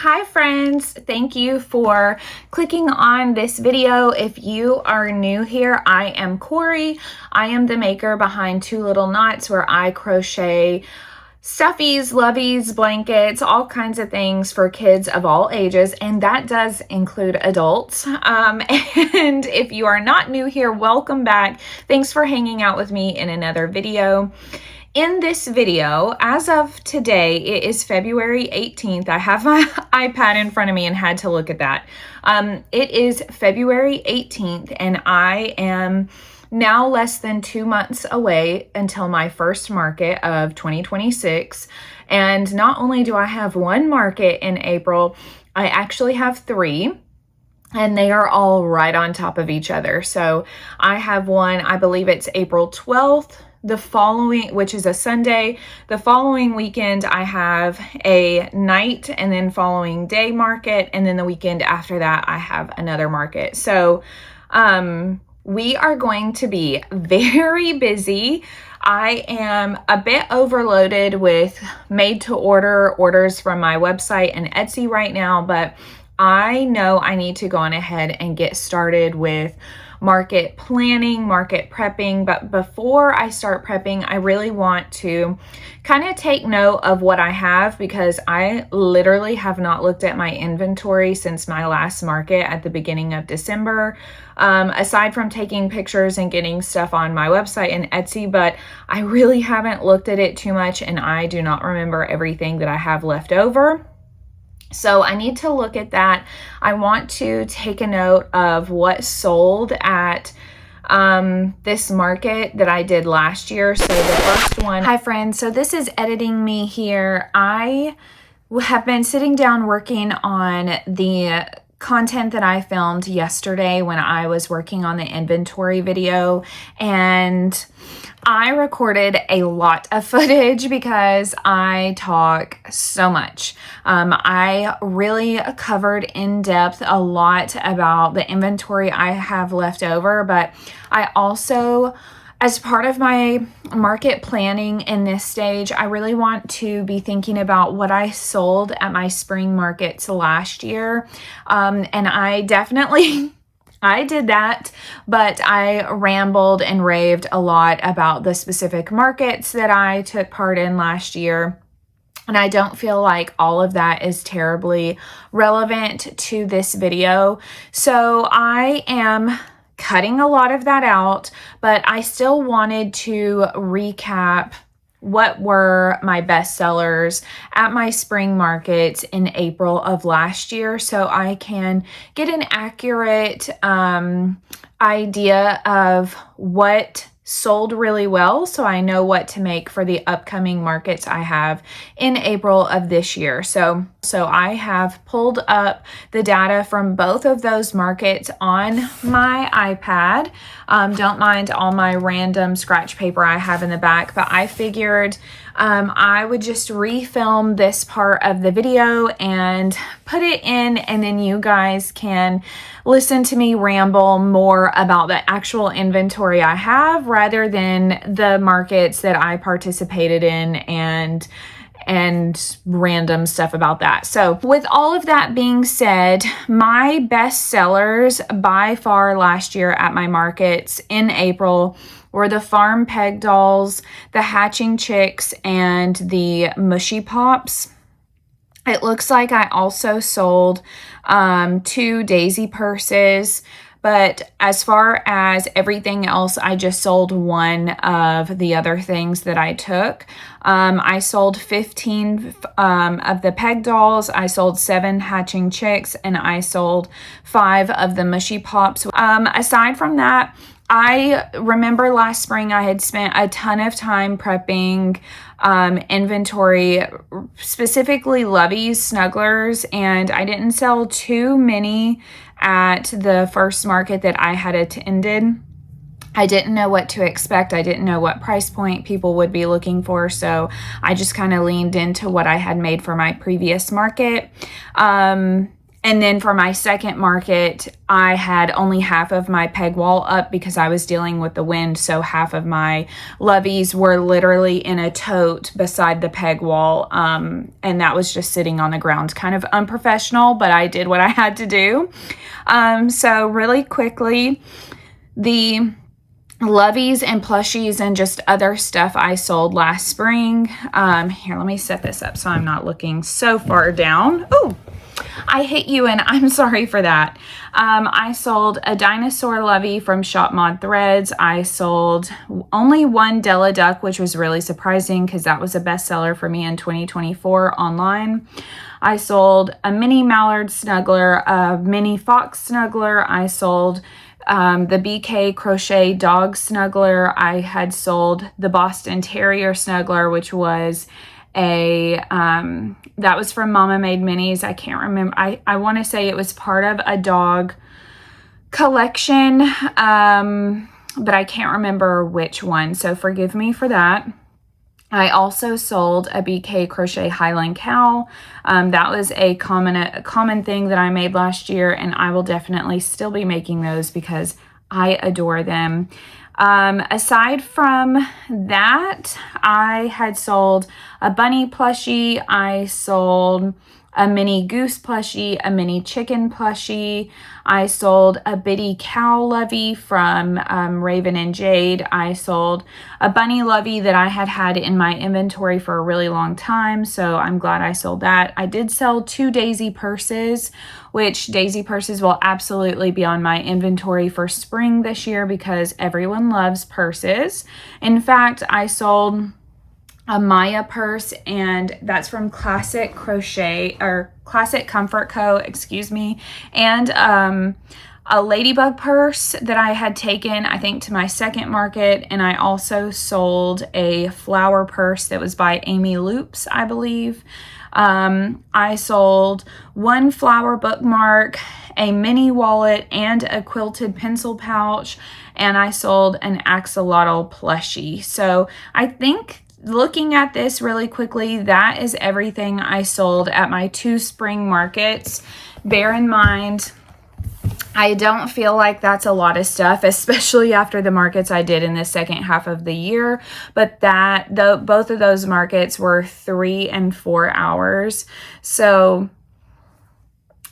Hi friends, thank you for clicking on this video. If you are new here, I am Corey. I am the maker behind Two Little Knots, where I crochet stuffies, loveys, blankets, all kinds of things for kids of all ages, and that does include adults. And if you are not new here, welcome back. Thanks for hanging out with me in another video. In this video, as of today, it is February 18th. I have my iPad in front of me and had to look at that. It is February 18th, and I am now less than 2 months away until my first market of 2026. And not only do I have one market in April, I actually have three. And they are all right on top of each other. So I have one, I believe it's April 12th. The following, which is a Sunday, the following weekend I have a night and then following day market. And then the weekend after that, I have another market. So we are going to be very busy. I am a bit overloaded with made to order orders from my website and Etsy right now, but I know I need to go on ahead and get started with market planning, market prepping. But before I start prepping, I really want to kind of take note of what I have, because I literally have not looked at my inventory since my last market at the beginning of December, aside from taking pictures and getting stuff on my website and Etsy, but I really haven't looked at it too much, and I do not remember everything that I have left over. So I need to look at that. I want to take a note of what sold at this market that I did last year. So the first one, hi friends, so this is editing me here. I have been sitting down working on the content that I filmed yesterday when I was working on the inventory video, and I recorded a lot of footage because I talk so much. I really covered in depth a lot about the inventory I have left over, but I also, as part of my market planning in this stage, I really want to be thinking about what I sold at my spring markets last year. And I definitely I did that, but I rambled and raved a lot about the specific markets that I took part in last year. And I don't feel like all of that is terribly relevant to this video. So I am cutting a lot of that out, but I still wanted to recap what were my best sellers at my spring markets in April of last year, so I can get an accurate idea of what sold really well, so I know what to make for the upcoming markets I have in April of this year. So I have pulled up the data from both of those markets on my iPad. Don't mind all my random scratch paper I have in the back, but I figured I would just refilm this part of the video and put it in, and then you guys can listen to me ramble more about the actual inventory I have rather than the markets that I participated in and random stuff about that. So with all of that being said, my best sellers by far last year at my markets in April were the farm peg dolls, the hatching chicks, and the mushy pops. It looks like I also sold 2 daisy purses, but as far as everything else, I just sold one of the other things that I took. I sold 15 of the peg dolls, I sold 7 hatching chicks, and I sold 5 of the mushy pops. Aside from that, I remember last spring I had spent a ton of time prepping inventory, specifically loveys, Snugglers, and I didn't sell too many at the first market that I had attended. I didn't know what to expect. I didn't know what price point people would be looking for, so I just kind of leaned into what I had made for my previous market. And then for my second market, I had only half of my peg wall up because I was dealing with the wind. So half of my loveys were literally in a tote beside the peg wall. And that was just sitting on the ground, kind of unprofessional, but I did what I had to do. So really quickly, the loveys and plushies and just other stuff I sold last spring. Here, let me set this up so I'm not looking so far down. Oh, I hit you and I'm sorry for that. I sold a dinosaur lovey from Shop Mod Threads. I sold only one Della Duck, which was really surprising because that was a bestseller for me in 2024 online. I sold a mini mallard snuggler, a mini fox snuggler. I sold the BK crochet dog snuggler. I had sold the Boston Terrier snuggler, which was that was from Mama Made Minis. I can't remember. I want to say it was part of a dog collection, but I can't remember which one. So forgive me for that. I also sold a BK crochet Highland cow. That was a common thing that I made last year, and I will definitely still be making those because I adore them. Aside from that, I had sold a bunny plushie. I sold a mini goose plushie, a mini chicken plushie. I sold a bitty cow lovey from Raven and Jade. I sold a bunny lovey that I had had in my inventory for a really long time, so I'm glad I sold that. I did sell 2 daisy purses, which daisy purses will absolutely be on my inventory for spring this year because everyone loves purses. In fact, I sold a Maya purse, and that's from Classic Crochet or Classic Comfort Co., excuse me, and a ladybug purse that I had taken, I think, to my second market. And I also sold a flower purse that was by Amy Loops, I believe. I sold one flower bookmark, a mini wallet, and a quilted pencil pouch, and I sold an axolotl plushie. So I think, looking at this really quickly, that is everything I sold at my 2 spring markets. Bear in mind, I don't feel like that's a lot of stuff, especially after the markets I did in the second half of the year. But both of those markets were 3 and 4 hours. So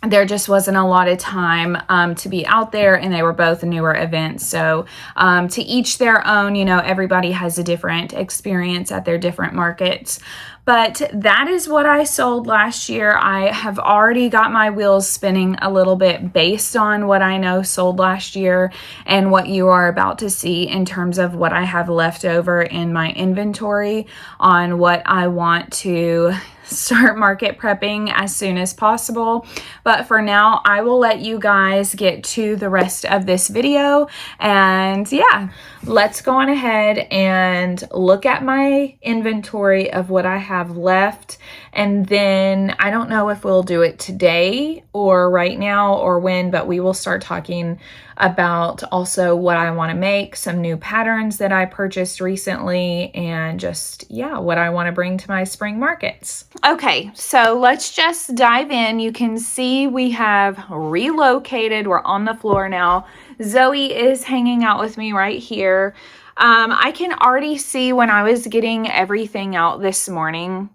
there just wasn't a lot of time to be out there, and they were both newer events. So to each their own, you know, everybody has a different experience at their different markets. But that is what I sold last year. I have already got my wheels spinning a little bit based on what I know sold last year and what you are about to see in terms of what I have left over in my inventory on what I want to start market prepping as soon as possible. But for now, I will let you guys get to the rest of this video. And yeah, let's go on ahead and look at my inventory of what I have left. And then I don't know if we'll do it today or right now or when, but we will start talking about also what I want to make, some new patterns that I purchased recently, and just, yeah, what I want to bring to my spring markets. Okay, so let's just dive in. You can see we have relocated. We're on the floor now. Zoe is hanging out with me right here. I can already see when I was getting everything out this morning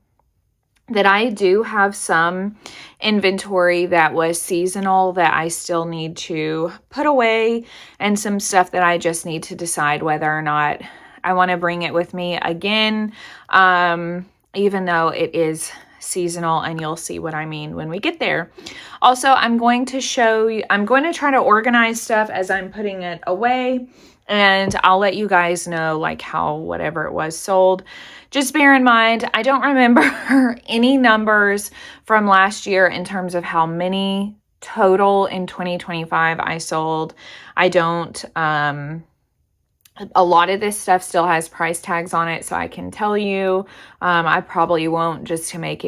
that I do have some inventory that was seasonal that I still need to put away, and some stuff that I just need to decide whether or not I want to bring it with me again, even though it is seasonal, and you'll see what I mean when we get there. Also, I'm going to try to organize stuff as I'm putting it away, and I'll let you guys know like how whatever it was sold. Just bear in mind, I don't remember any numbers from last year in terms of how many total in 2025 I sold. I don't, a lot of this stuff still has price tags on it, so I can tell you. I probably won't, just to make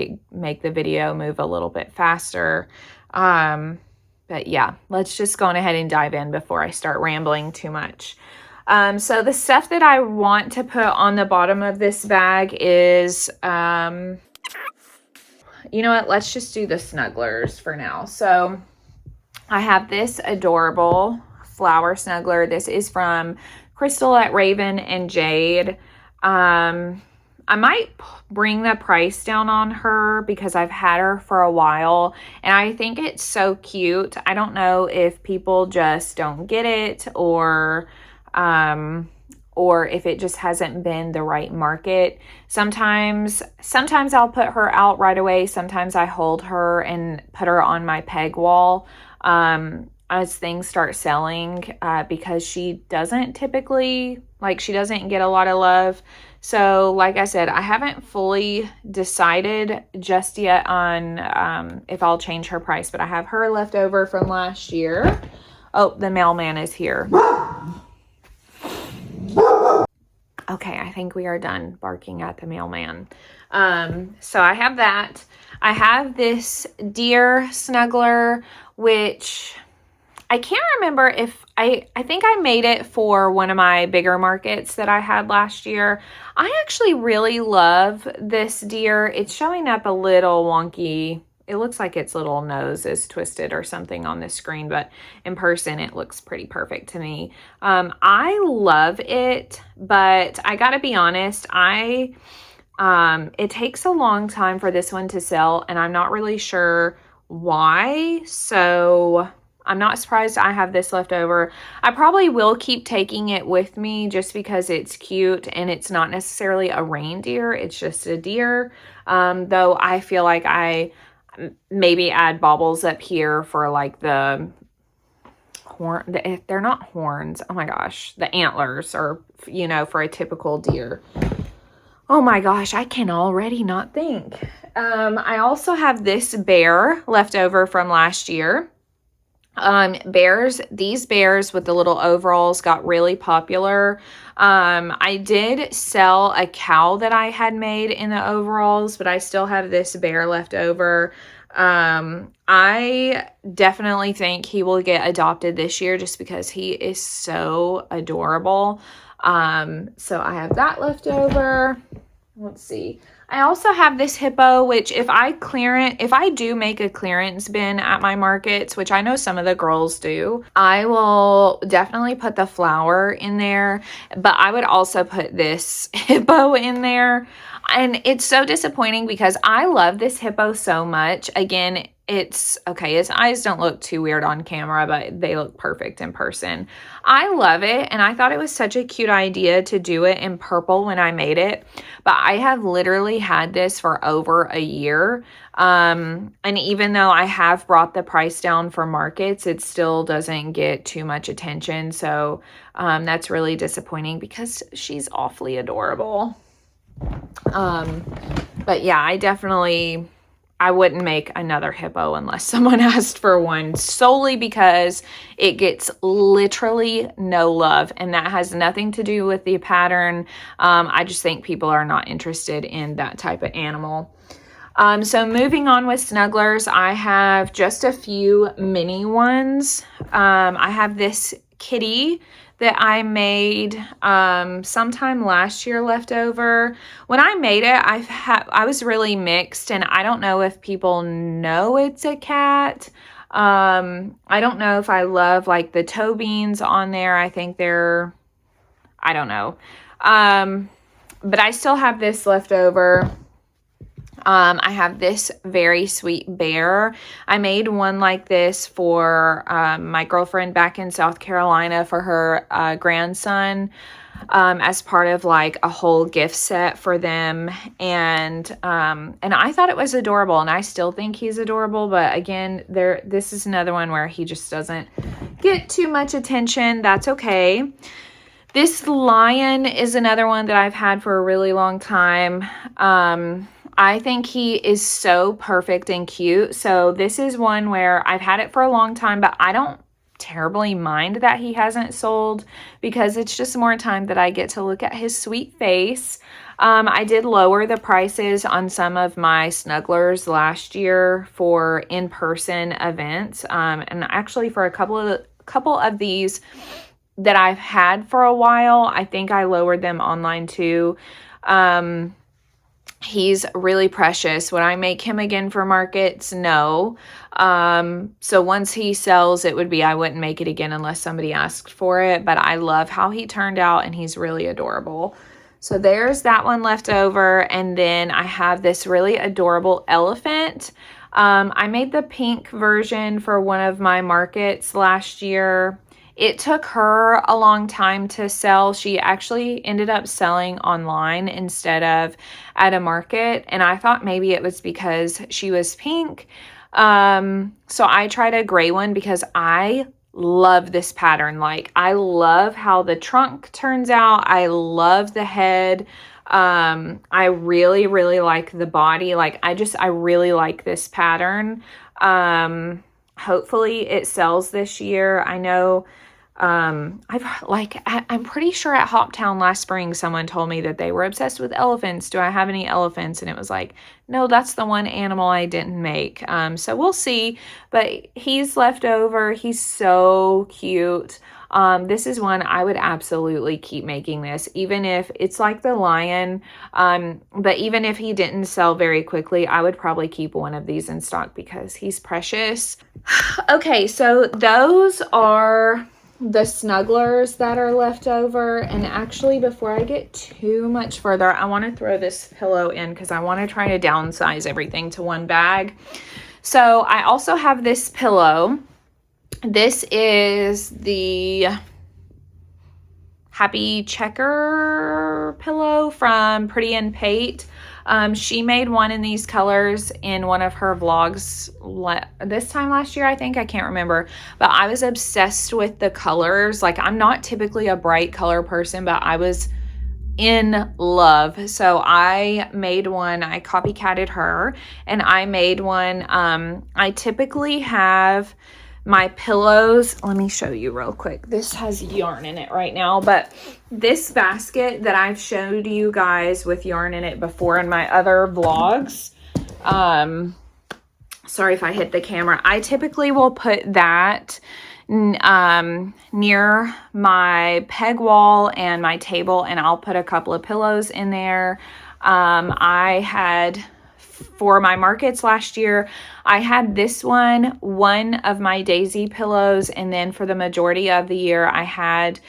the video move a little bit faster. But yeah, let's just go on ahead and dive in before I start rambling too much. So the stuff that I want to put on the bottom of this bag is you know what, let's just do the Snugglers for now. So I have this adorable flower snuggler. This is from Crystal at Raven and Jade. I might bring the price down on her because I've had her for a while and I think it's so cute. I don't know if people just don't get it or if it just hasn't been the right market. Sometimes I'll put her out right away. Sometimes I hold her and put her on my peg wall as things start selling because she doesn't typically, she doesn't get a lot of love. So like I said, I haven't fully decided just yet on if I'll change her price, but I have her left over from last year. Oh, the mailman is here. Okay, I think we are done barking at the mailman. So I have that. I have this deer snuggler, which I can't remember if I think I made it for one of my bigger markets that I had last year. I actually really love this deer. It's showing up a little wonky. It looks like its little nose is twisted or something on the screen, but in person it looks pretty perfect to me. I love it, but I gotta be honest, it takes a long time for this one to sell, and I'm not really sure why. So I'm not surprised I have this left over. I probably will keep taking it with me just because it's cute and it's not necessarily a reindeer. It's just a deer. Though I feel like I maybe add baubles up here for like the horn. They're not horns. Oh my gosh. The antlers are, for a typical deer. Oh my gosh. I can already not think. I also have this bear left over from last year. These bears with the little overalls got really popular. I did sell a cow that I had made in the overalls, but I still have this bear left over. I definitely think he will get adopted this year just because he is so adorable. So I have that left over. Let's see. I also have this hippo, which if I do make a clearance bin at my markets, which I know some of the girls do, I will definitely put the flower in there, but I would also put this hippo in there. And it's so disappointing because I love this hippo so much. Again, it's okay. His eyes don't look too weird on camera, but they look perfect in person. I love it. And I thought it was such a cute idea to do it in purple when I made it. But I have literally had this for over a year. And even though I have brought the price down for markets, it still doesn't get too much attention. So that's really disappointing because she's awfully adorable. But yeah, I wouldn't make another hippo unless someone asked for one, solely because it gets literally no love, and that has nothing to do with the pattern. I just think people are not interested in that type of animal. So moving on with Snugglers, I have just a few mini ones. I have this kitty that I made sometime last year left over. When I made it, I was really mixed, and I don't know if people know it's a cat. I don't know if I love like the toe beans on there. I think I don't know. But I still have this left over. I have this very sweet bear. I made one like this for my girlfriend back in South Carolina for her grandson as part of like a whole gift set for them. And I thought it was adorable, and I still think he's adorable. But again, this is another one where he just doesn't get too much attention. That's okay. This lion is another one that I've had for a really long time. I think he is so perfect and cute. So this is one where I've had it for a long time, but I don't terribly mind that he hasn't sold because it's just more time that I get to look at his sweet face. I did lower the prices on some of my Snugglers last year for in-person events. And actually for a couple of these that I've had for a while, I think I lowered them online too. He's really precious. Would I make him again for markets? No. So once he sells, it would be, I wouldn't make it again unless somebody asked for it, but I love how he turned out and he's really adorable. So there's that one left over. And then I have this really adorable elephant. I made the pink version for one of my markets last year. It took her a long time to sell. She actually ended up selling online instead of at a market. And I thought maybe it was because she was pink. So I tried a gray one because I love this pattern. Like, I love how the trunk turns out. I love the head. I really, really like the body. Like, I really like this pattern. Hopefully it sells this year. I know, I'm pretty sure at Hoptown last spring, someone told me that they were obsessed with elephants. Do I have any elephants? And it was like, no, that's the one animal I didn't make. So we'll see, but he's left over. He's so cute. This is one I would absolutely keep making this, even if it's like the lion. But even if he didn't sell very quickly, I would probably keep one of these in stock because he's precious. Okay, so those are the Snugglers that are left over. And actually, before I get too much further, I want to throw this pillow in because I want to try to downsize everything to one bag. So I also have this pillow. This is the Happy Checker pillow from Pretty and Pate. She made one in these colors in one of her vlogs this time last year, I think. I can't remember. But I was obsessed with the colors. Like, I'm not typically a bright color person, but I was in love. So I made one. I copycatted her, and I made one. I typically have my pillows. Let me show you real quick. This has yarn in it right now, but this basket that I've showed you guys with yarn in it before in my other vlogs, sorry if I hit the camera, I typically will put that near my peg wall and my table, and I'll put a couple of pillows in there. I had, for my markets last year, I had this one of my daisy pillows, and then for the majority of the year, I had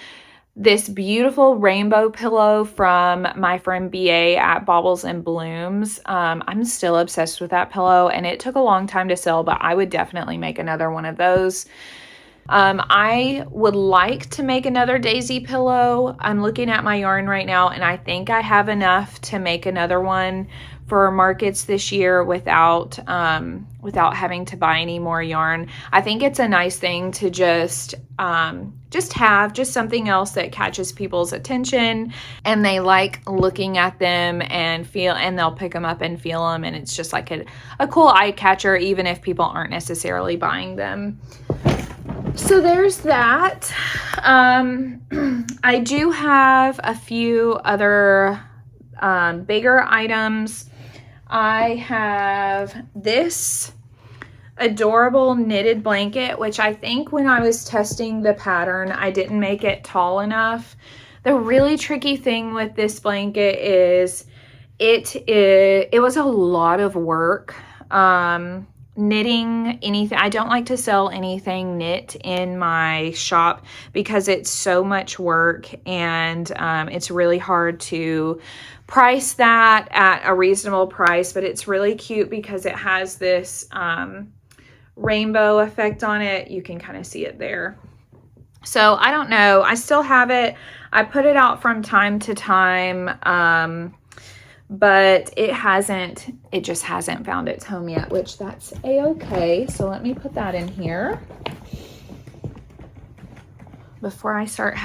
this beautiful rainbow pillow from my friend BA at Baubles and Blooms. I'm still obsessed with that pillow, and it took a long time to sell, but I would definitely make another one of those. I would like to make another daisy pillow. I'm looking at my yarn right now, and I think I have enough to make another one for markets this year without having to buy any more yarn. I think it's a nice thing to just have something else that catches people's attention, and they like looking at them and they'll pick them up and feel them, and it's just like a cool eye catcher, even if people aren't necessarily buying them. So there's that. I do have a few other bigger items. I have this adorable knitted blanket, which I think when I was testing the pattern, I didn't make it tall enough. The really tricky thing with this blanket is it was a lot of work. Knitting anything. I don't like to sell anything knit in my shop because it's so much work, and it's really hard to price that at a reasonable price. But it's really cute because it has this rainbow effect on it. You can kind of see it there. So I don't know. I still have it. I put it out from time to time. But it just hasn't found its home yet, which that's a-okay. So let me put that in here before I start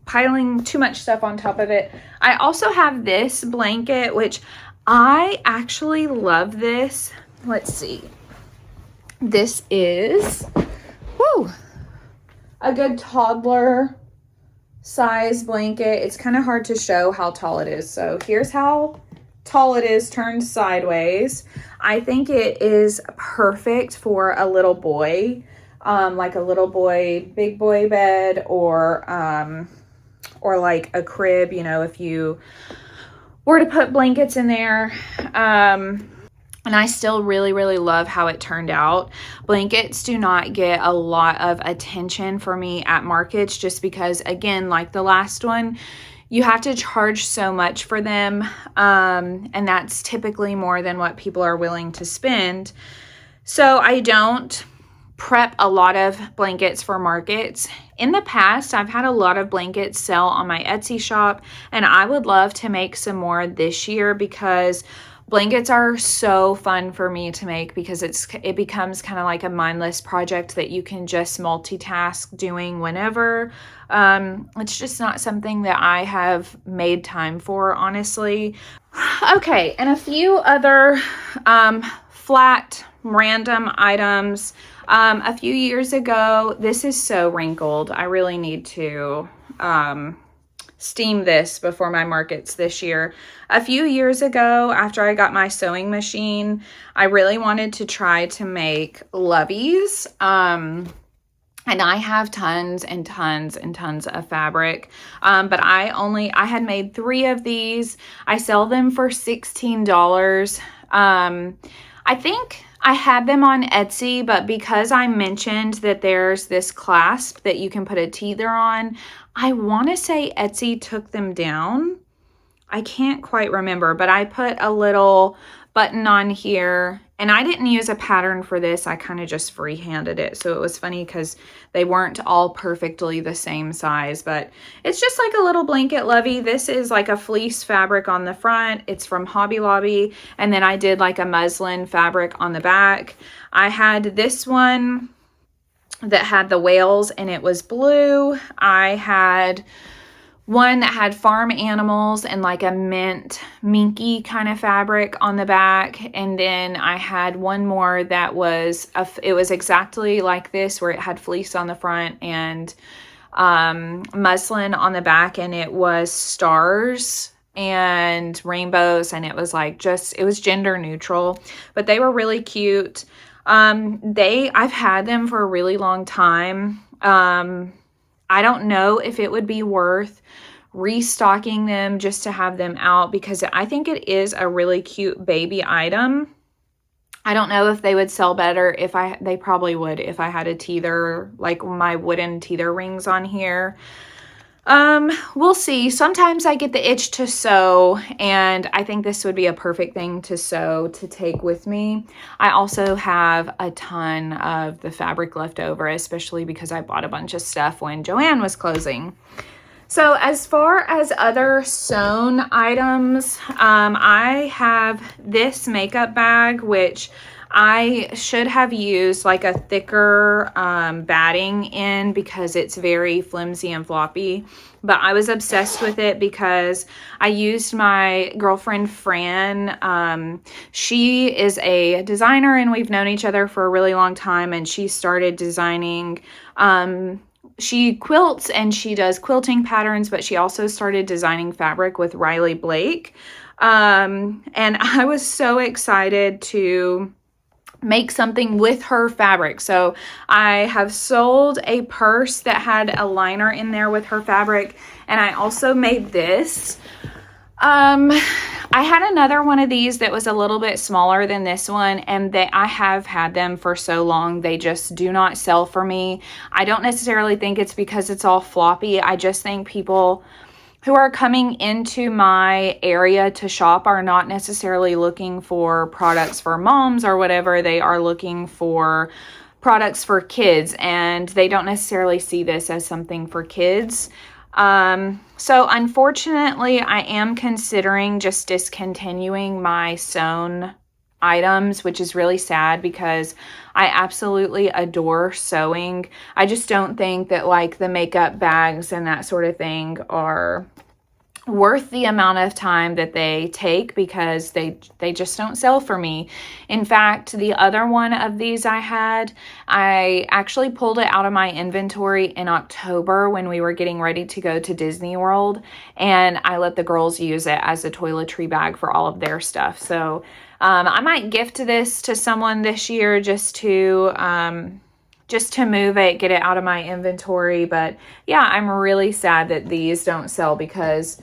piling too much stuff on top of it. I also have this blanket, which I actually love this. Let's see. This is, a good toddler size blanket. It's kind of hard to show how tall it is. So here's how tall it is turned sideways. I think it is perfect for a little boy, like a little boy, big boy bed, or like a crib, if you or to put blankets in there. And I still really, really love how it turned out. Blankets do not get a lot of attention for me at markets just because, again, like the last one, you have to charge so much for them. And that's typically more than what people are willing to spend. So I don't prep a lot of blankets for markets. In the past, I've had a lot of blankets sell on my Etsy shop, and I would love to make some more this year because blankets are so fun for me to make because it becomes kind of like a mindless project that you can just multitask doing whenever. It's just not something that I have made time for, honestly. Okay, and a few other flat random items. A few years ago, this is so wrinkled. I really need to steam this before my markets this year. A few years ago, after I got my sewing machine, I really wanted to try to make loveys. And I have tons and tons and tons of fabric. But I had made 3 of these. I sell them for $16. I think I had them on Etsy, but because I mentioned that there's this clasp that you can put a teether on, I want to say Etsy took them down. I can't quite remember, but I put a little button on here, and I didn't use a pattern for this. I kind of just freehanded it. So it was funny because they weren't all perfectly the same size, but it's just like a little blanket lovey. This is like a fleece fabric on the front. It's from Hobby Lobby. And then I did like a muslin fabric on the back. I had this one that had the whales and it was blue. I had one that had farm animals and like a minky kind of fabric on the back. And then I had one more that was, it was exactly like this, where it had fleece on the front and muslin on the back. And it was stars and rainbows. And it was like it was gender neutral, but they were really cute. I've had them for a really long time. I don't know if it would be worth restocking them just to have them out because I think it is a really cute baby item. I don't know if they would sell better they probably would if I had a teether, like my wooden teether rings on here. We'll see. Sometimes I get the itch to sew, and I think this would be a perfect thing to sew to take with me. I also have a ton of the fabric left over, especially because I bought a bunch of stuff when Joann was closing. So as far as other sewn items, I have this makeup bag, which I should have used like a thicker batting in because it's very flimsy and floppy. But I was obsessed with it because I used my girlfriend Fran. She is a designer and we've known each other for a really long time, and she started designing she quilts and she does quilting patterns, but she also started designing fabric with Riley Blake. And I was so excited to make something with her fabric. So I have sold a purse that had a liner in there with her fabric, and I also made this. I had another one of these that was a little bit smaller than this one, and I have had them for so long, they just do not sell for me. I don't necessarily think it's because it's all floppy. I just think people who are coming into my area to shop are not necessarily looking for products for moms or whatever. They are looking for products for kids, and they don't necessarily see this as something for kids. So unfortunately, I am considering just discontinuing my sewn items, which is really sad because I absolutely adore sewing. I just don't think that like the makeup bags and that sort of thing are worth the amount of time that they take because they just don't sell for me. In fact, the other one of these I actually pulled it out of my inventory in October when we were getting ready to go to Disney World, and I let the girls use it as a toiletry bag for all of their stuff. So I might gift this to someone this year just to move it, get it out of my inventory. But yeah, I'm really sad that these don't sell because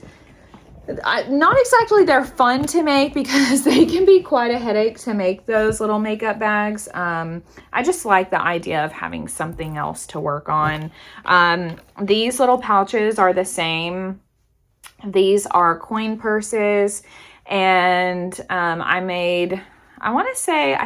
not exactly they're fun to make because they can be quite a headache to make those little makeup bags. I just like the idea of having something else to work on. These little pouches are the same. These are coin purses, and I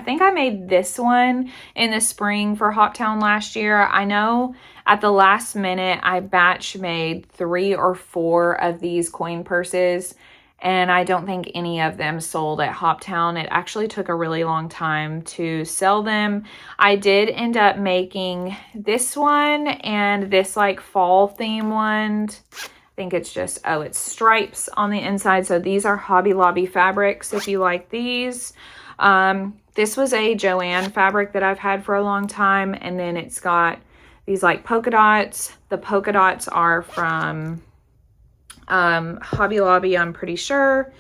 think I made this one in the spring for Hoptown last year. I know at the last minute I batch made 3 or 4 of these coin purses, and I don't think any of them sold at Hoptown. It actually took a really long time to sell them. I did end up making this one and this like fall theme one. I think it's just, it's stripes on the inside. So these are Hobby Lobby fabrics if you like these. This was a Joann fabric that I've had for a long time. And then it's got these like polka dots. The polka dots are from Hobby Lobby, I'm pretty sure.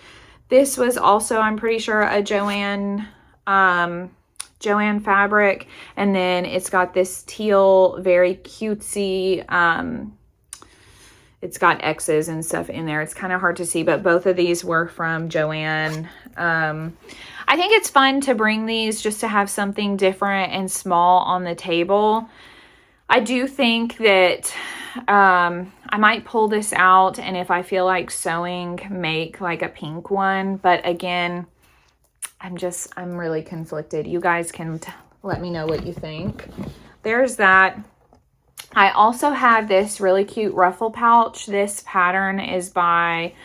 This was also, I'm pretty sure, a Joann fabric. And then it's got this teal, very cutesy, it's got X's and stuff in there. It's kind of hard to see, but both of these were from Joann. I think it's fun to bring these just to have something different and small on the table. I do think that I might pull this out, and if I feel like sewing, make like a pink one. But again, I'm really conflicted. You guys can let me know what you think. There's that. I also have this really cute ruffle pouch. This pattern is by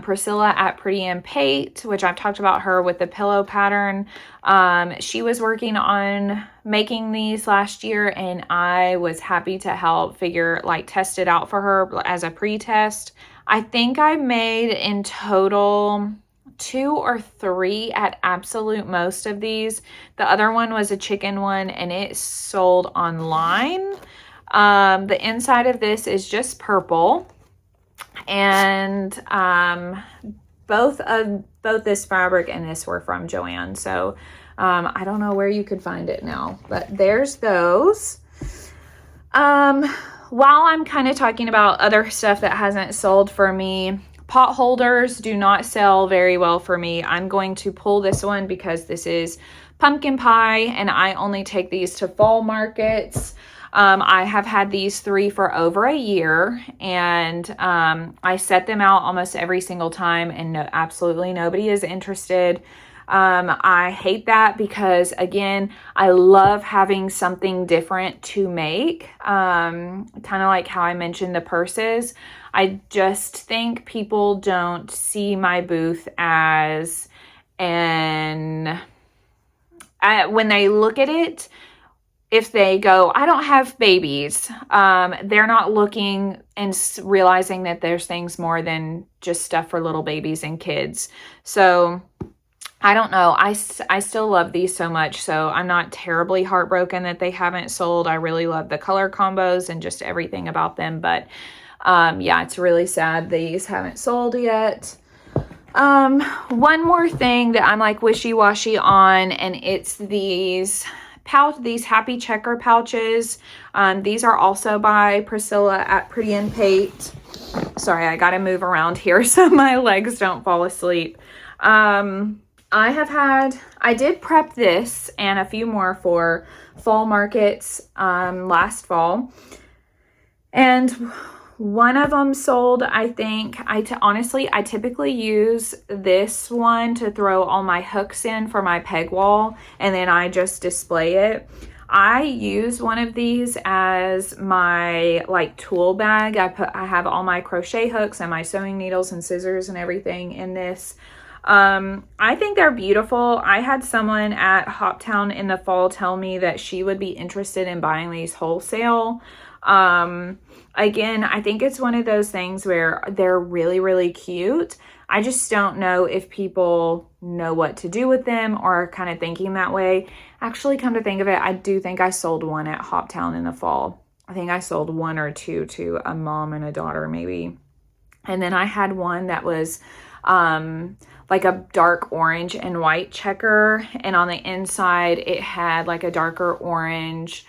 Priscilla at Pretty and Pate, which I've talked about her with the pillow pattern. She was working on making these last year, and I was happy to help test it out for her as a pre-test. I think I made in total 2 or 3 at absolute most of these. The other one was a chicken one, and it sold online. The inside of this is just purple, and both this fabric and this were from Joann. So I don't know where you could find it now, but there's those. While I'm kind of talking about other stuff that hasn't sold for me, pot holders do not sell very well for me. I'm going to pull this one because this is pumpkin pie, and I only take these to fall markets. I have had these 3 for over a year, and I set them out almost every single time, and absolutely nobody is interested. I hate that because, again, I love having something different to make, kind of like how I mentioned the purses. I just think people don't see my booth as when they look at it, if they go, I don't have babies, they're not looking and realizing that there's things more than just stuff for little babies and kids. So I don't know. I still love these so much, so I'm not terribly heartbroken that they haven't sold. I really love the color combos and just everything about them. But yeah, it's really sad these haven't sold yet. One more thing that I'm like wishy-washy on, and it's these happy checker pouches. These are also by Priscilla at Pretty and Pate. Sorry, I gotta move around here so my legs don't fall asleep. I did prep this and a few more for fall markets last fall, and one of them sold. I think honestly, I typically use this one to throw all my hooks in for my peg wall, and then I just display it. I use one of these as my like tool bag. I have all my crochet hooks and my sewing needles and scissors and everything in this. I think they're beautiful. I had someone at Hoptown in the fall tell me that she would be interested in buying these wholesale. Again, I think it's one of those things where they're really, really cute. I just don't know if people know what to do with them or are kind of thinking that way. Actually, come to think of it, I do think I sold one at Hoptown in the fall. I think I sold 1 or 2 to a mom and a daughter maybe. And then I had one that was like a dark orange and white checker, and on the inside it had like a darker orange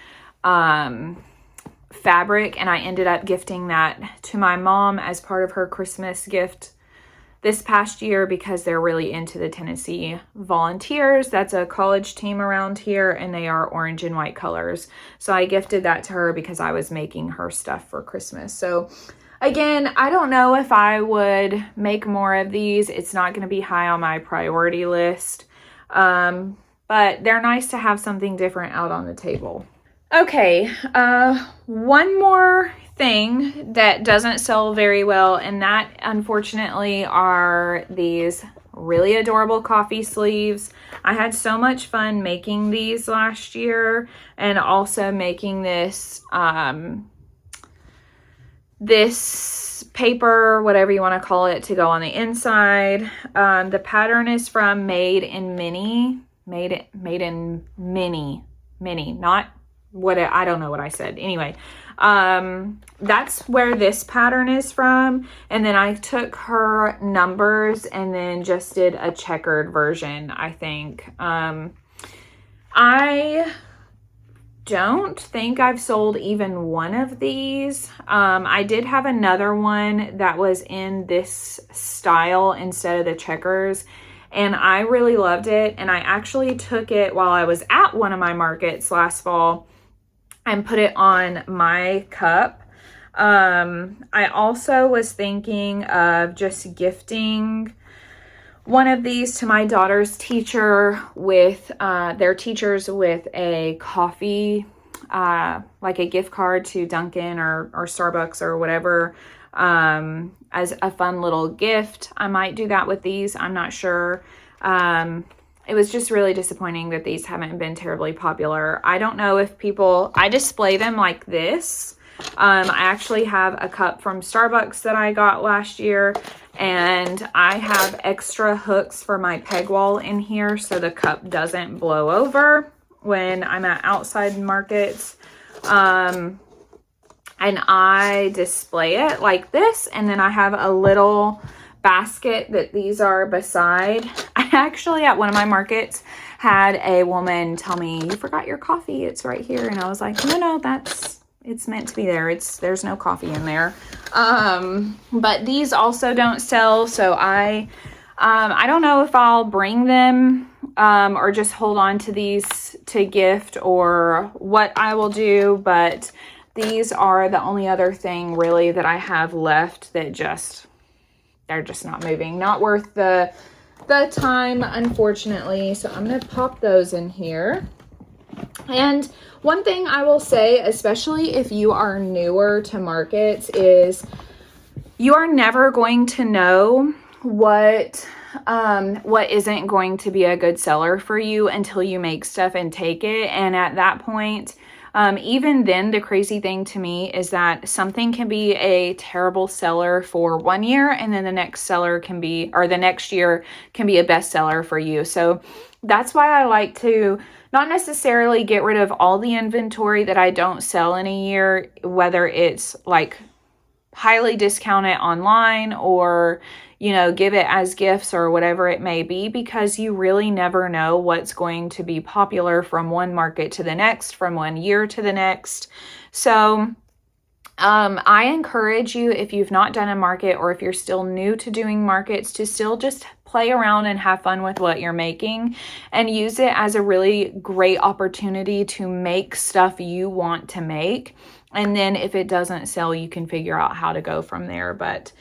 fabric, and I ended up gifting that to my mom as part of her Christmas gift this past year because they're really into the Tennessee Volunteers. That's a college team around here, and they are orange and white colors. So I gifted that to her because I was making her stuff for Christmas. So again, I don't know if I would make more of these. It's not going to be high on my priority list, but they're nice to have something different out on the table. Okay, one more thing that doesn't sell very well, and that unfortunately are these really adorable coffee sleeves. I had so much fun making these last year, and also making this this paper, whatever you want to call it, to go on the inside. The pattern is from Made in Mini, not what I don't know what I said. Anyway, that's where this pattern is from. And then I took her numbers and then just did a checkered version, I think. I don't think I've sold even one of these. I did have another one that was in this style instead of the checkers, and I really loved it. And I actually took it while I was at one of my markets last fall and put it on my cup. I also was thinking of just gifting one of these to my daughter's teacher with their teachers with a coffee, like a gift card to Dunkin' or Starbucks or whatever, as a fun little gift. I might do that with these. I'm not sure. It was just really disappointing that these haven't been terribly popular. I don't know if I display them like this. I actually have a cup from Starbucks that I got last year, and I have extra hooks for my peg wall in here so the cup doesn't blow over when I'm at outside markets. And I display it like this, and then I have a little basket that these are beside. I actually, at one of my markets, had a woman tell me, "You forgot your coffee, it's right here." And I was like, no, it's meant to be there. There's no coffee in there. But these also don't sell, so I don't know if I'll bring them or just hold on to these to gift or what I will do, but these are the only other thing really that I have left that they're just not moving. Not worth the time, unfortunately. So I'm going to pop those in here. And one thing I will say, especially if you are newer to markets, is you are never going to know what isn't going to be a good seller for you until you make stuff and take it. And at that point, even then, the crazy thing to me is that something can be a terrible seller for 1 year, and then the next year can be a bestseller for you. So that's why I like to not necessarily get rid of all the inventory that I don't sell in a year, whether it's like highly discount it online or, give it as gifts or whatever it may be, because you really never know what's going to be popular from one market to the next, from 1 year to the next. So I encourage you, if you've not done a market or if you're still new to doing markets, to still just play around and have fun with what you're making and use it as a really great opportunity to make stuff you want to make. And then if it doesn't sell, you can figure out how to go from there. But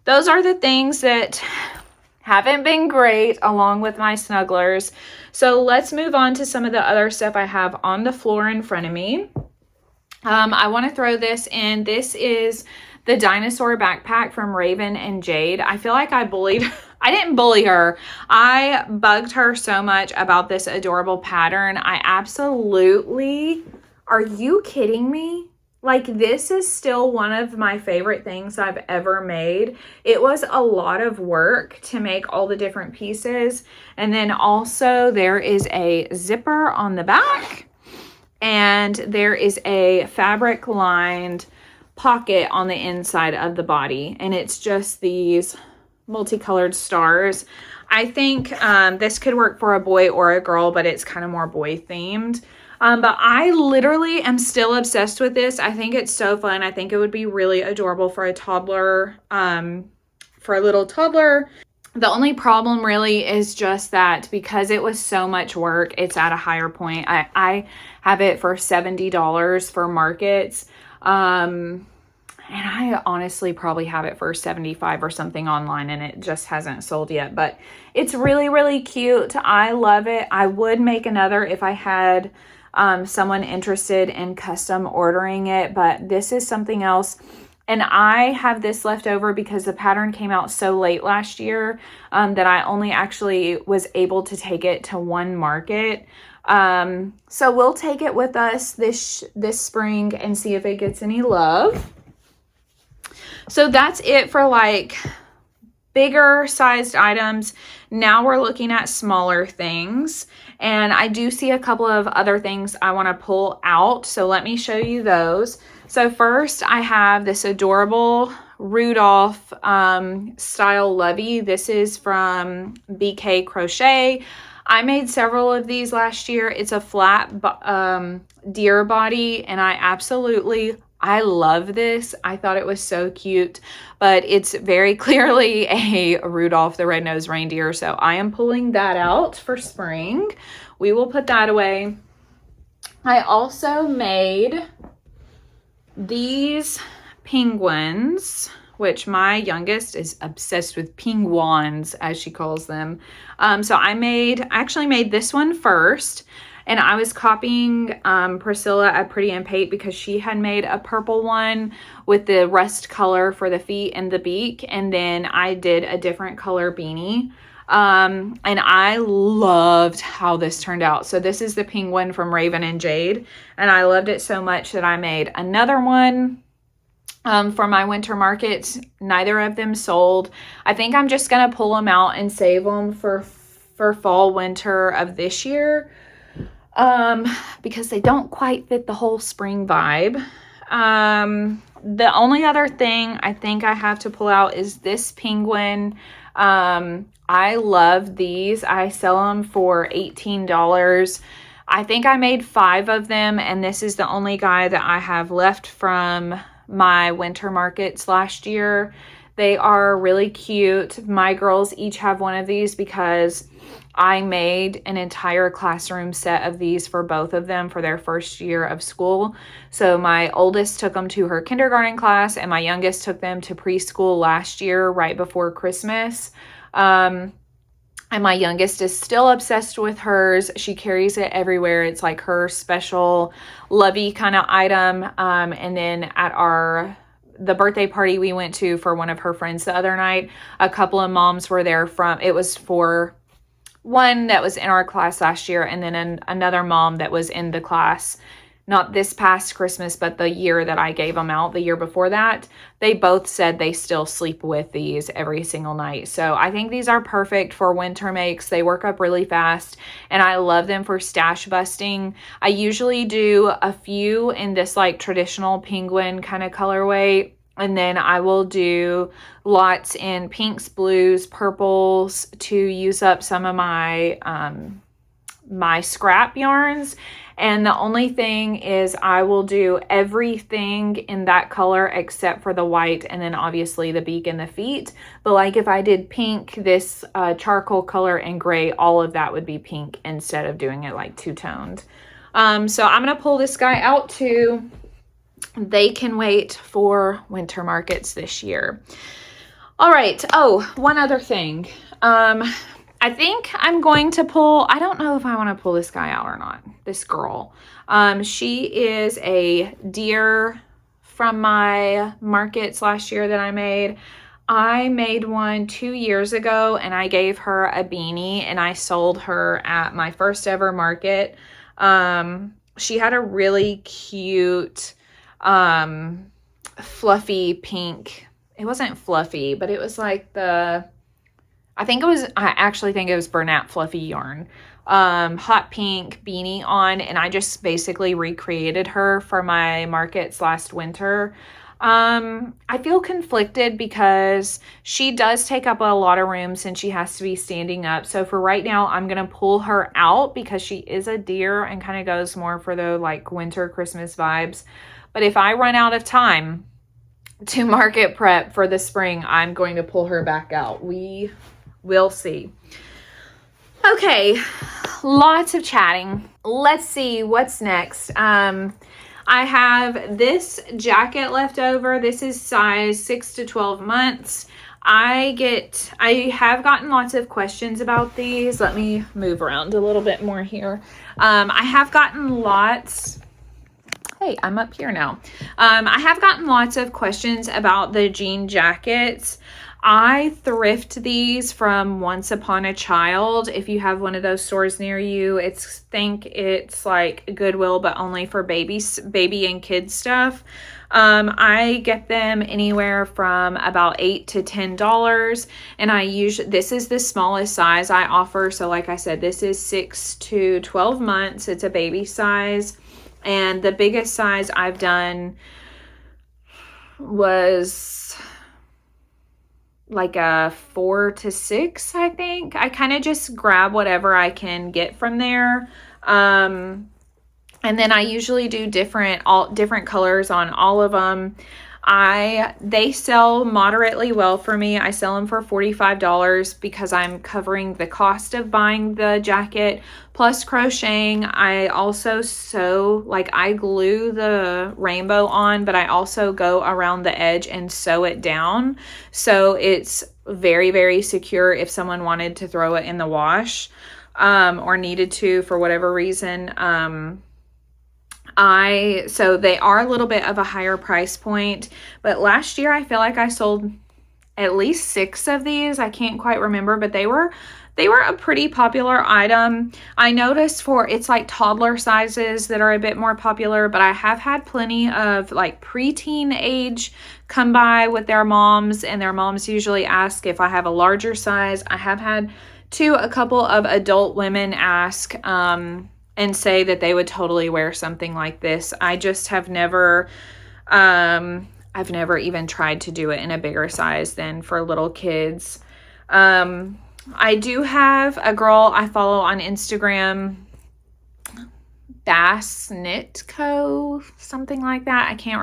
those are the things that haven't been great along with my Snugglers. So let's move on to some of the other stuff I have on the floor in front of me. I want to throw this in. This is the dinosaur backpack from Raven and Jade. I feel like I didn't bully her. I bugged her so much about this adorable pattern. Are you kidding me? Like, this is still one of my favorite things I've ever made. It was a lot of work to make all the different pieces. And then also there is a zipper on the back, and there is a fabric lined pocket on the inside of the body. And it's just these multicolored stars. I think this could work for a boy or a girl, but it's kind of more boy themed. But I literally am still obsessed with this. I think it's so fun. I think it would be really adorable for a toddler, for a little toddler. The only problem really is just that because it was so much work, it's at a higher point. I have it for $70 for markets. And I honestly probably have it for 75 or something online, and it just hasn't sold yet, but it's really, really cute. I love it. I would make another if I had someone interested in custom ordering it, but this is something else. And I have this left over because the pattern came out so late last year that I only actually was able to take it to one market. So we'll take it with us this spring and see if it gets any love. So that's it for like bigger sized items. Now we're looking at smaller things, and I do see a couple of other things I want to pull out. So let me show you those. So first I have this adorable Rudolph style lovey. This is from BK Crochet. I made several of these last year. It's a flat deer body, and I love this. I thought it was so cute, but it's very clearly a Rudolph the Red-Nosed Reindeer. So I am pulling that out for spring. We will put that away. I also made these penguins, which my youngest is obsessed with, penguins as she calls them. So I actually made this one first. And I was copying Priscilla at Pretty and Pate because she had made a purple one with the rust color for the feet and the beak. And then I did a different color beanie. And I loved how this turned out. So this is the penguin from Raven and Jade. And I loved it so much that I made another one for my winter markets. Neither of them sold. I think I'm just going to pull them out and save them for fall, winter of this year. Because they don't quite fit the whole spring vibe. The only other thing I think I have to pull out is this penguin. I love these. I sell them for $18. I think I made 5 of them, and this is the only guy that I have left from my winter markets last year. They are really cute. My girls each have one of these because I made an entire classroom set of these for both of them for their first year of school. So my oldest took them to her kindergarten class, and my youngest took them to preschool last year right before Christmas. And my youngest is still obsessed with hers. She carries it everywhere. It's like her special lovey kind of item. And then at the birthday party we went to for one of her friends the other night, a couple of moms were there it was for one that was in our class last year, and then another mom that was in the class, not this past Christmas, but the year that I gave them out, the year before that. They both said they still sleep with these every single night. So I think these are perfect for winter makes. They work up really fast, and I love them for stash busting. I usually do a few in this like traditional penguin kind of colorway, and then I will do lots in pinks, blues, purples to use up some of my my scrap yarns. And the only thing is I will do everything in that color except for the white, and then obviously the beak and the feet. But like if I did pink, this charcoal color, and gray, all of that would be pink instead of doing it like two-toned. So I'm going to pull this guy out too. They can wait for winter markets this year. All right. Oh, one other thing. I think I'm going to I don't know if I want to pull this guy out or not. This girl. She is a deer from my markets last year that I made. I made one 2 years ago, and I gave her a beanie, and I sold her at my first ever market. She had a really cute fluffy pink. It wasn't fluffy, but it was like I actually think it was Bernat fluffy yarn. Hot pink beanie on, and I just basically recreated her for my markets last winter. I feel conflicted because she does take up a lot of room since she has to be standing up. So for right now, I'm going to pull her out because she is a deer and kind of goes more for the like winter Christmas vibes. But if I run out of time to market prep for the spring, I'm going to pull her back out. We we'll see. Okay, lots of chatting. Let's see what's next. I have this jacket left over. This is size 6 to 12 months. I have gotten lots of questions about these. Let me move around a little bit more here. I have gotten lots. Hey, I'm up here now. I have gotten lots of questions about the jean jackets. I thrift these from Once Upon a Child. If you have one of those stores near you, think it's like Goodwill, but only for baby and kids stuff. I get them anywhere from about $8 to $10, and this is the smallest size I offer. So like I said, this is 6 to 12 months. It's a baby size, and the biggest size I've done was like a 4 to 6, I think. I kind of just grab whatever I can get from there. And then I usually do different colors on all of them. They sell moderately well for me. I sell them for $45 because I'm covering the cost of buying the jacket plus crocheting. I also sew, like I glue the rainbow on, but I also go around the edge and sew it down. So it's very, very secure if someone wanted to throw it in the wash, or needed to for whatever reason. So they are a little bit of a higher price point, but last year I feel like I sold at least 6 of these. I can't quite remember, but they were a pretty popular item. I noticed it's like toddler sizes that are a bit more popular, but I have had plenty of like preteen age come by with their moms, and their moms usually ask if I have a larger size. I have had a couple of adult women ask, and say that they would totally wear something like this. I just have never, I've never even tried to do it in a bigger size than for little kids. I do have a girl I follow on Instagram, Bass Knit Co., something like that. I can't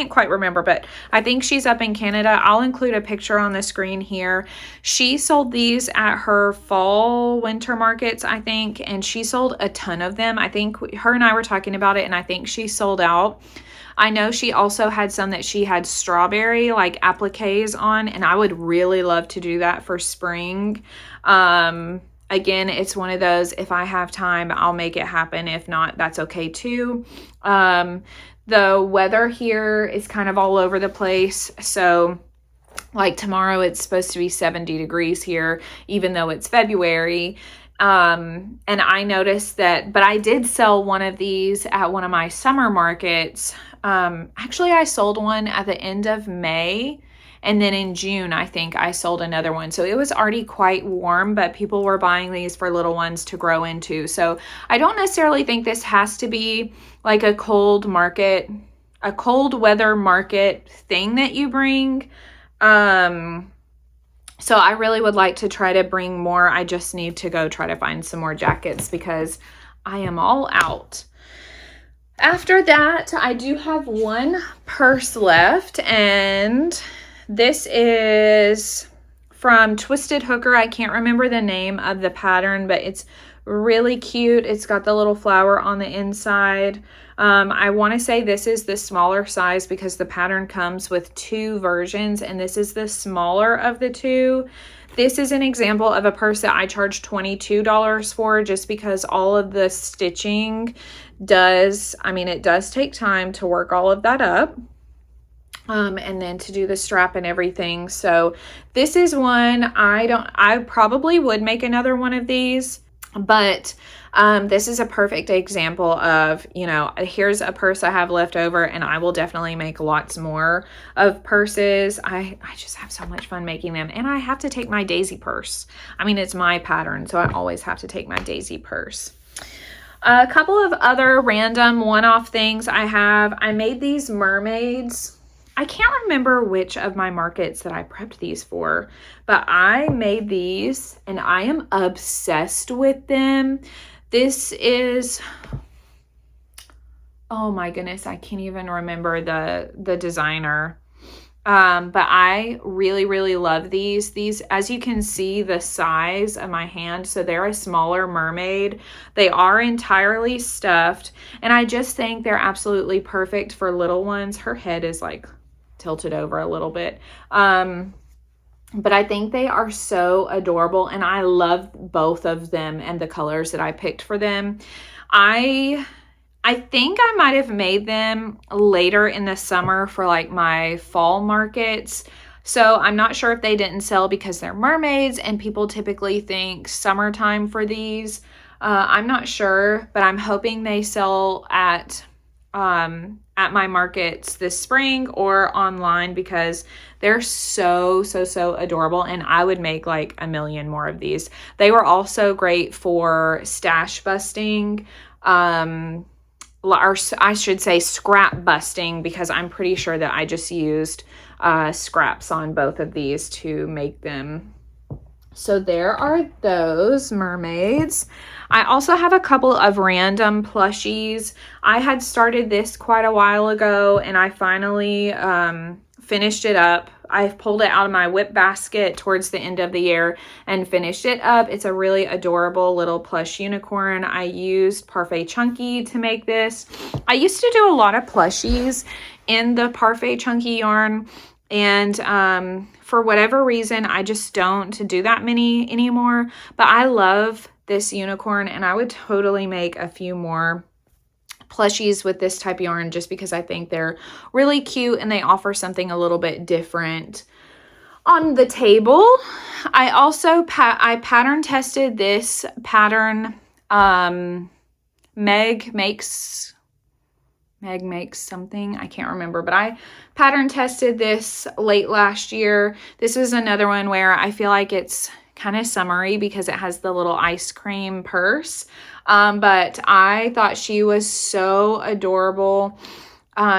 quite remember, but I think she's up in Canada. I'll include a picture on the screen here. She sold these at her fall winter markets, I think, and she sold a ton of them. I think her and I were talking about it, and I think she sold out. I know she also had some that she had strawberry like appliques on, and I would really love to do that for spring. Again, it's one of those, if I have time, I'll make it happen. If not, that's okay too. The weather here is kind of all over the place. So like tomorrow, it's supposed to be 70 degrees here, even though it's February. And I noticed that, but I did sell one of these at one of my summer markets. Actually, I sold one at the end of May. And then in June, I think I sold another one. So it was already quite warm, but people were buying these for little ones to grow into. So I don't necessarily think this has to be like a cold weather market thing that you bring. So I really would like to try to bring more. I just need to go try to find some more jackets because I am all out. After that, I do have one purse left, and this is from Twisted Hooker. I can't remember the name of the pattern, but it's really cute. It's got the little flower on the inside. I want to say this is the smaller size because the pattern comes with 2 versions, and this is the smaller of the 2. This is an example of a purse that I charged $22 for, just because all of the stitching it does take time to work all of that up. And then to do the strap and everything. So this is one I probably would make another one of these, but this is a perfect example of, here's a purse I have left over, and I will definitely make lots more of purses. I just have so much fun making them, and I have to take my daisy purse. It's my pattern, so I always have to take my daisy purse. A couple of other random one-off things I made these mermaids. I can't remember which of my markets that I prepped these for, but I made these and I am obsessed with them. This is, oh my goodness, I can't even remember the designer. But I really, really love these. These, as you can see, the size of my hand, so they're a smaller mermaid. They are entirely stuffed, and I just think they're absolutely perfect for little ones. Her head is like tilted over a little bit. But I think they are so adorable, and I love both of them and the colors that I picked for them. I think I might have made them later in the summer for like my fall markets. So I'm not sure if they didn't sell because they're mermaids and people typically think summertime for these. I'm not sure, but I'm hoping they sell at my markets this spring or online because they're so adorable, and I would make like a million more of these. They were also great for stash busting, or I should say scrap busting, because I'm pretty sure that I just used scraps on both of these to make them. So there are those mermaids. I also have a couple of random plushies. I had started this quite a while ago, and I finally finished it up. I've pulled it out of my whip basket towards the end of the year and finished it up. It's a really adorable little plush unicorn. I used Parfait Chunky to make this. I used to do a lot of plushies in the Parfait Chunky yarn, and for whatever reason, I just don't do that many anymore. But I love this unicorn, and I would totally make a few more plushies with this type of yarn just because I think they're really cute and they offer something a little bit different on the table. I also I pattern tested this pattern. Meg makes something, I can't remember, but I pattern tested this late last year. This is another one where I feel like it's kind of summery because it has the little ice cream purse. But I thought she was so adorable.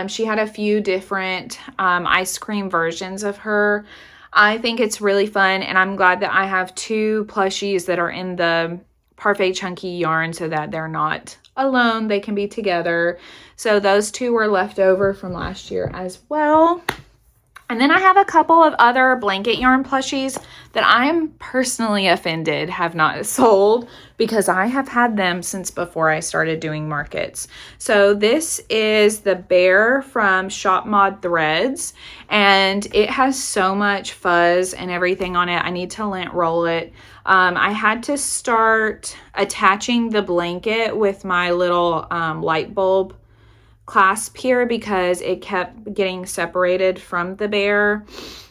She had a few different ice cream versions of her. I think it's really fun, and I'm glad that I have two plushies that are in the Parfait Chunky yarn so that they're not alone. They can be together. So those two were left over from last year as well. And then I have a couple of other blanket yarn plushies that I'm personally offended have not sold because I have had them since before I started doing markets. So this is the bear from Shop Mod Threads, and it has so much fuzz and everything on it. I need to lint roll it. I had to start attaching the blanket with my little light bulb clasp here because it kept getting separated from the bear.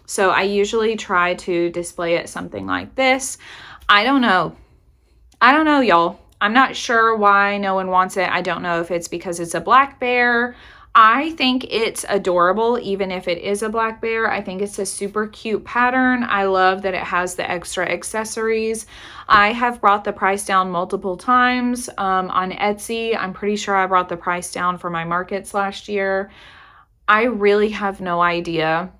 So I usually try to display it something like this. I don't know, y'all. I'm not sure why no one wants it. I don't know if it's because it's a black bear. I think it's adorable even if it is a black bear. I think it's a super cute pattern. I love that it has the extra accessories. I have brought the price down multiple times on Etsy. I'm pretty sure I brought the price down for my markets last year. I really have no idea.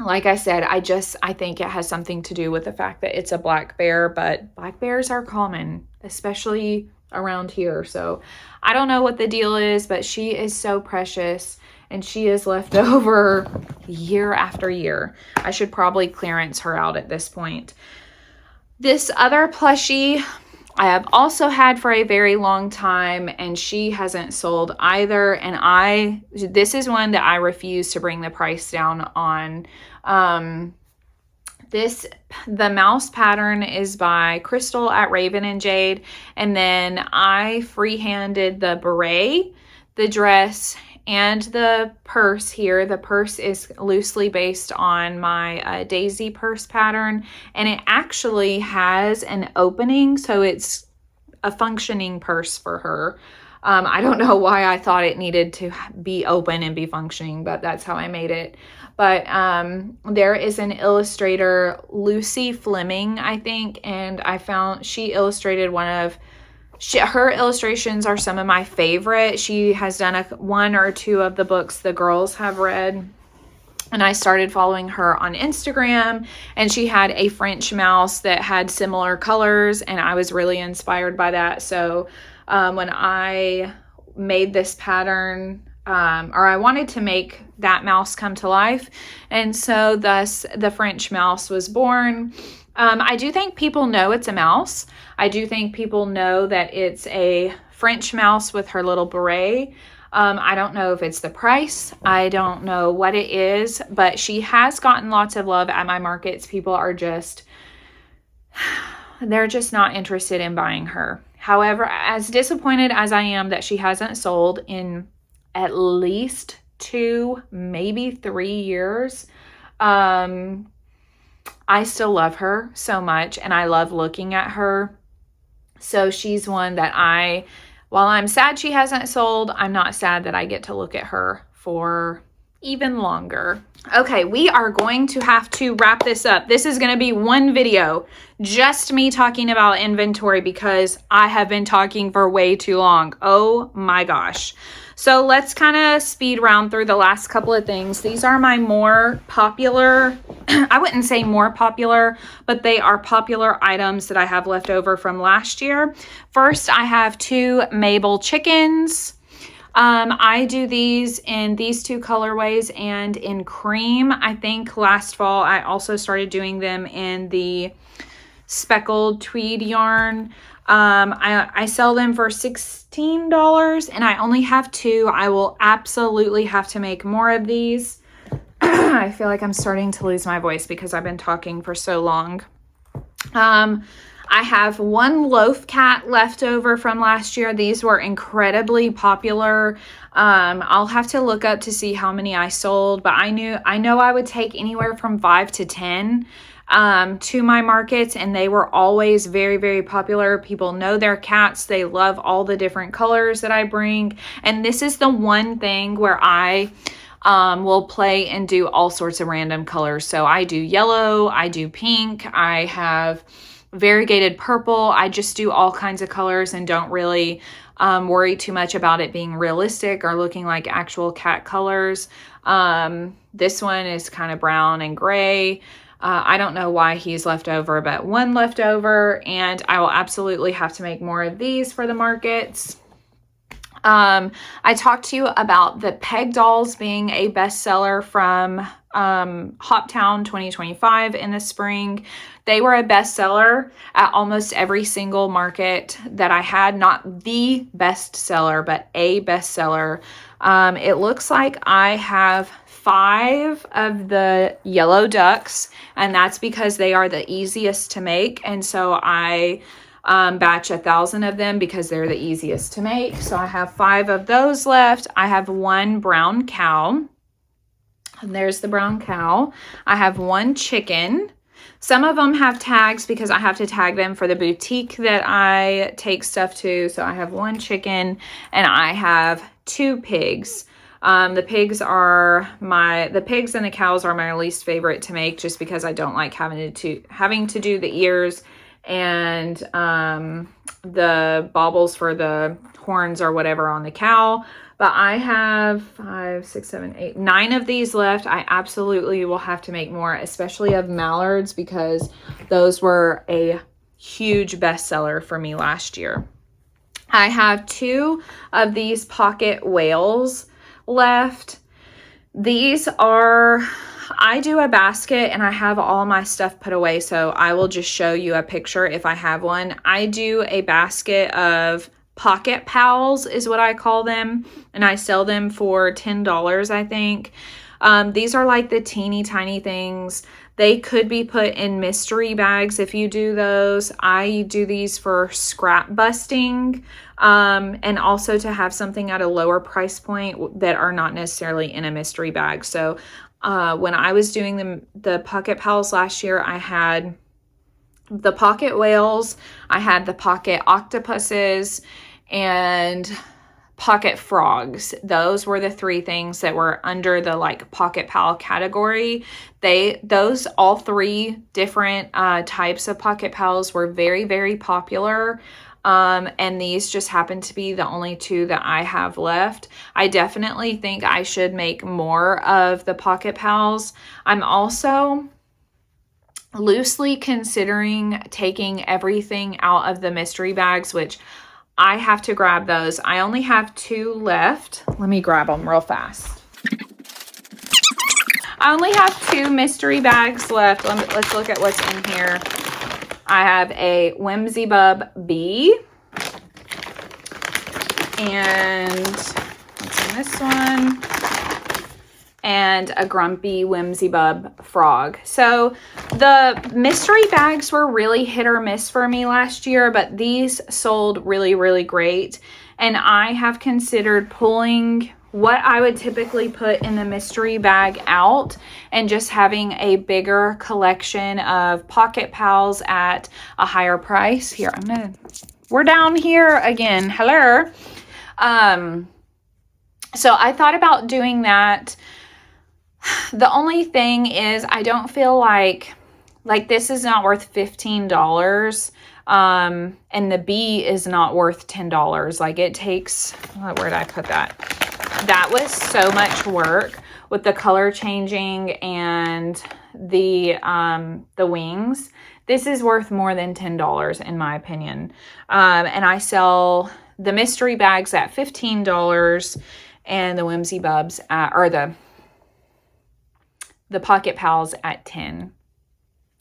Like I said, I think it has something to do with the fact that it's a black bear, but black bears are common, especially around here. So I don't know what the deal is, but she is so precious and she is left over year after year. I should probably clearance her out at this point. This other plushie I have also had for a very long time, and she hasn't sold either. And this is one that I refuse to bring the price down on. The mouse pattern is by Crystal at Raven and Jade. And then I freehanded the beret, the dress, and the purse here. The purse is loosely based on my Daisy purse pattern, and it actually has an opening, so it's a functioning purse for her. I don't know why I thought it needed to be open and be functioning, but that's how I made it. But there is an illustrator, Lucy Fleming, I think, and I found she illustrated her illustrations are some of my favorite. She has done one or two of the books the girls have read. And I started following her on Instagram, and she had a French mouse that had similar colors, and I was really inspired by that. So when I made this pattern, or I wanted to make that mouse come to life. And so thus the French mouse was born. I do think people know it's a mouse. I do think people know that it's a French mouse with her little beret. I don't know if it's the price. I don't know what it is, but she has gotten lots of love at my markets. People are just, they're just not interested in buying her. However, as disappointed as I am that she hasn't sold in at least 2, maybe 3 years, I still love her so much, and I love looking at her. So she's one that while I'm sad she hasn't sold, I'm not sad that I get to look at her for even longer. Okay, we are going to have to wrap this up. This is going to be one video, just me talking about inventory because I have been talking for way too long. Oh my gosh. So let's kind of speed round through the last couple of things. These are my more popular, I wouldn't say more popular, but they are popular items that I have left over from last year. First, I have 2 Mabel chickens. I do these in these 2 colorways and in cream. I think last fall I also started doing them in the speckled tweed yarn. I sell them for $16 and I only have 2. I will absolutely have to make more of these. I feel like I'm starting to lose my voice because I've been talking for so long. I have 1 loaf cat left over from last year. These were incredibly popular. I'll have to look up to see how many I sold, but I know I would take anywhere from 5 to 10 to my markets, and they were always very, very popular. People know their cats. They love all the different colors that I bring. And this is the one thing where I will play and do all sorts of random colors. So I do yellow, I do pink, I have variegated purple. I just do all kinds of colors and don't really worry too much about it being realistic or looking like actual cat colors. This one is kind of brown and gray. I don't know why he's left over, but 1 left over, and I will absolutely have to make more of these for the markets. I talked to you about the peg dolls being a bestseller from Hoptown 2025 in the spring. They were a bestseller at almost every single market that I had. Not the bestseller, but a bestseller. It looks like I have 5 of the yellow ducks, and that's because they are the easiest to make. And so I batch 1,000 of them because they're the easiest to make. So I have 5 of those left. I have 1 brown cow. And there's the brown cow. I have 1 chicken. Some of them have tags because I have to tag them for the boutique that I take stuff to. So I have 1 chicken and I have 2 pigs. The pigs and the cows are my least favorite to make just because I don't like having to do the ears and the baubles for the horns or whatever on the cow. But I have 5, 6, 7, 8, 9 of these left. I absolutely will have to make more, especially of mallards, because those were a huge bestseller for me last year. I have 2 of these pocket whales left. These are, I do a basket and I have all my stuff put away, so I will just show you a picture if I have one. I do a basket of pocket pals is what I call them, and I sell them for $10, I think. These are like the teeny tiny things. They could be put in mystery bags if you do those. I do these for scrap busting, and also to have something at a lower price point that are not necessarily in a mystery bag. So when I was doing the pocket pals last year, I had the pocket whales, I had the pocket octopuses, and pocket frogs. Those were the 3 things that were under the like pocket pal category. Those all 3 different types of pocket pals were very, very popular. And these just happen to be the only 2 that I have left. I definitely think I should make more of the pocket pals. I'm also loosely considering taking everything out of the mystery bags, which I have to grab those. I only have 2 left. Let me grab them real fast. I only have 2 mystery bags left. Let's look at what's in here. I have a Whimsy Bub bee. And what's in this one? And a Grumpy Whimsy Bub frog. So the mystery bags were really hit or miss for me last year, but these sold really, really great. And I have considered pulling what I would typically put in the mystery bag out and just having a bigger collection of Pocket Pals at a higher price. Here, we're down here again. Hello. So I thought about doing that. The only thing is I don't feel like this is not worth $15. And the bee is not worth $10. Like it takes, where did I put that? That was so much work with the color changing and the wings. This is worth more than $10 in my opinion. And I sell the mystery bags at $15 and the Whimsy Bubs or the Pocket Pals at $10.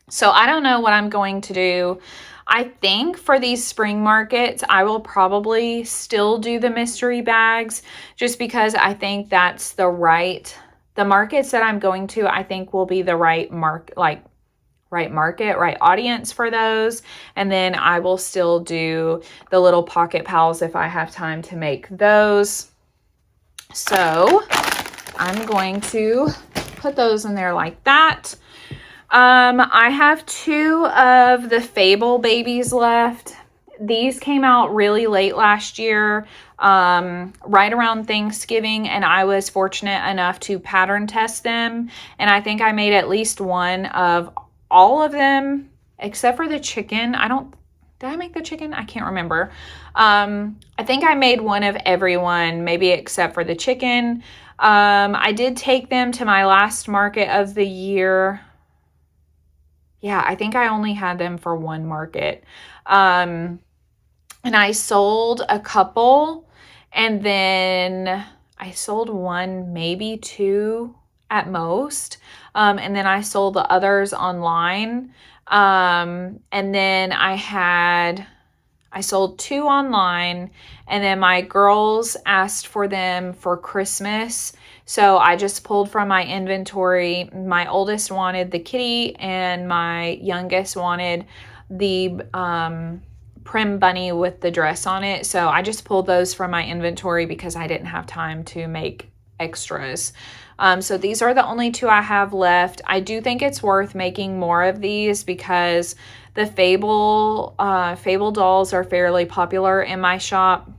So I don't know what I'm going to do. I think for these spring markets, I will probably still do the mystery bags just because I think that's the markets that I'm going to, I think will be the right market, right audience for those. And then I will still do the little Pocket Pals if I have time to make those. So I'm going to put those in there like that. I have 2 of the Fable babies left. These came out really late last year, right around Thanksgiving, and I was fortunate enough to pattern test them. And I think I made at least one of all of them, except for the chicken. Did I make the chicken? I can't remember. I think I made one of everyone, maybe except for the chicken. I did take them to my last market of the year. Yeah, I think I only had them for one market. And I sold a couple, and then I sold 1, maybe 2 at most. And then I sold the others online. And then I sold 2 online, and then my girls asked for them for Christmas. So I just pulled from my inventory. My oldest wanted the kitty and my youngest wanted the prim bunny with the dress on it. So I just pulled those from my inventory because I didn't have time to make extras. So these are the only 2 I have left. I do think it's worth making more of these because the Fable dolls are fairly popular in my shop.